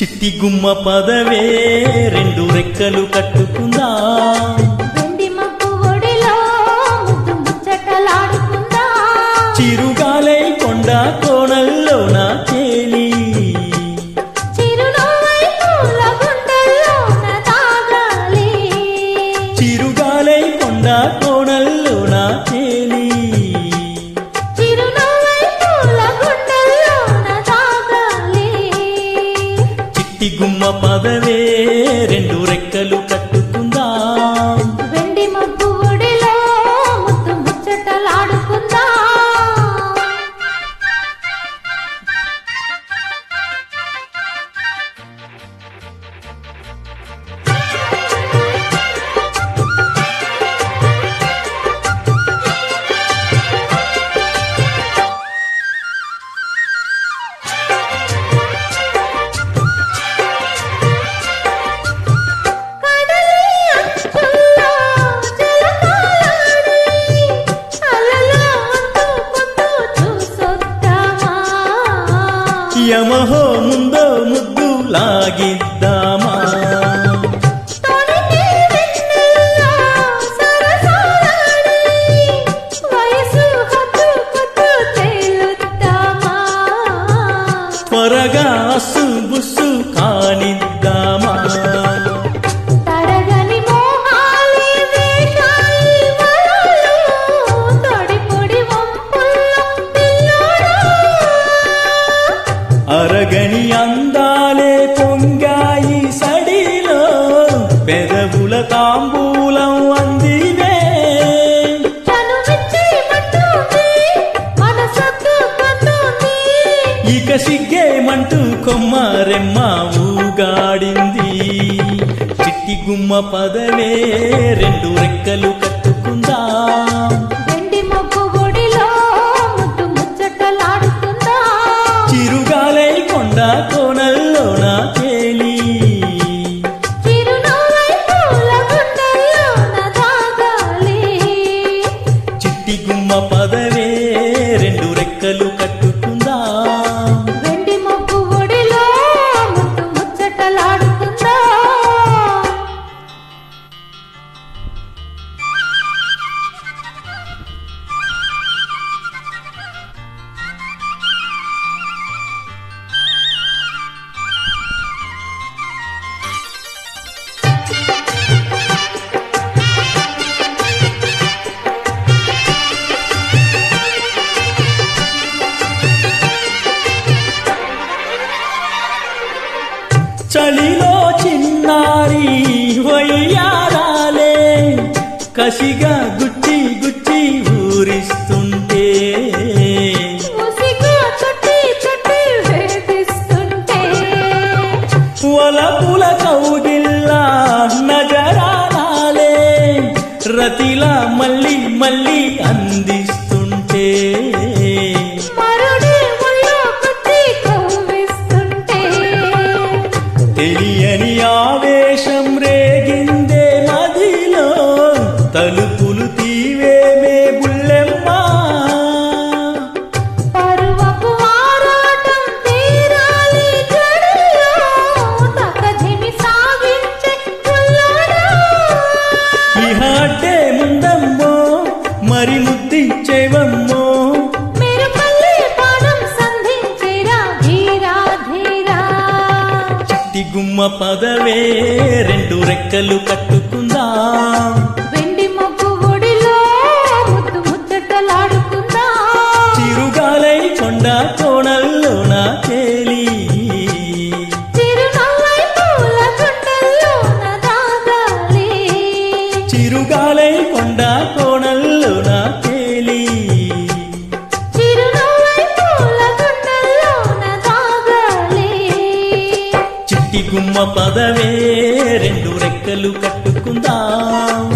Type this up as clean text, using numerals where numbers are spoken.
చిట్టి గుమ్మ పదవే రెండు రెక్కలు కట్టుకుందాం, వెండి మబ్బు ఒడిలో ముద్దు ముచ్చటలాడుకుందాం, చిరుగాలై కొండ కోణల్లోన తేలి చిరునవ్వై పూల గుండెల్లోన తాగాలి, చిరుగాలై కొండ కోణల్లోన తేలి చిరునవ్వై పూల గుండెల్లోన తాగాలి. చిట్టి గుమ్మ పదవే రెండు రెక్కలు కట్టుకుందాం, వెండి మబ్బు ఒడిలో ముద్దు ముచ్చటలాడుకుందాం. యమహో ముందో ముద్దు లాగిద్దామా, త్వరగా అస్సు బుస్సు కానిద్దామా, అరగని అందాలే పొంగాయి సడిలో పెదవుల తాంబూలం అందివే, ఇక సిగ్గేమంటూ కొమ్మరెమ్మ ఊగాడింది. చిట్టి గుమ్మ పదవే రెండు రెక్కలు కట్టుకుందాం, వెండి మబ్బు ఒడిలో ముద్దు ముచ్చటలాడుకుందాం, చిరుగాలై కొండ కోణల్లోన తేలి చిరునవ్వై పూల గుండెల్లోన తాగాలి, చిట్టి గుమ్మ పదవే రెండు రెక్కలు కట్టుకుందాం, వెండి మబ్బు ఒడిలో ముద్దు ముచ్చటలాడుకుందాం. చలిలో చిన్నారి వయ్యారాలే కసిగా గుచ్చి గుచ్చి ఊరిస్తుంటే, ముసిగా చుట్టి చుట్టి వేధిస్తుంటే, వలపుల కౌగిల్లా నజరాలే రతిలా మళ్ళీ మళ్ళీ అందిస్తుంటే, మరుడి ముళ్ళో కుచ్చి కవ్విస్తుంటే, తెలియని ఆవేశం రేగిందే మదిలో తలుపులు తీవేమే బుల్లెమ్మ, పరువపు ఆరాటం తీరాలి జడిలో, తకధిమి సాగించే పుల్లారా, ఇహ అడ్డే ముందమ్మో మరి ముద్దిచ్చేవమ్మో, మీరు మళ్ళీ బాణం సంధించిరా ధీరా ధీరా, చిట్టి గుమ్మ పదవే రెండు రెక్కలు కట్టుకుందాం, వెండి మబ్బు ఒడిలో ముద్దు ముచ్చటలాడుకుందాం, చిరుగాలై కొండ కోణల్లోన తేలి చిరునవ్వై పూల గుండెల్లోన దాగాలి, చిరుగాలై కొండ కోణల్లోన తేలి చిరునవ్వై పూల గుండెల్లోన దాగాలి, చిట్టి గుమ్మ పదవే రెండు రెక్కలు కట్టుకుందాం.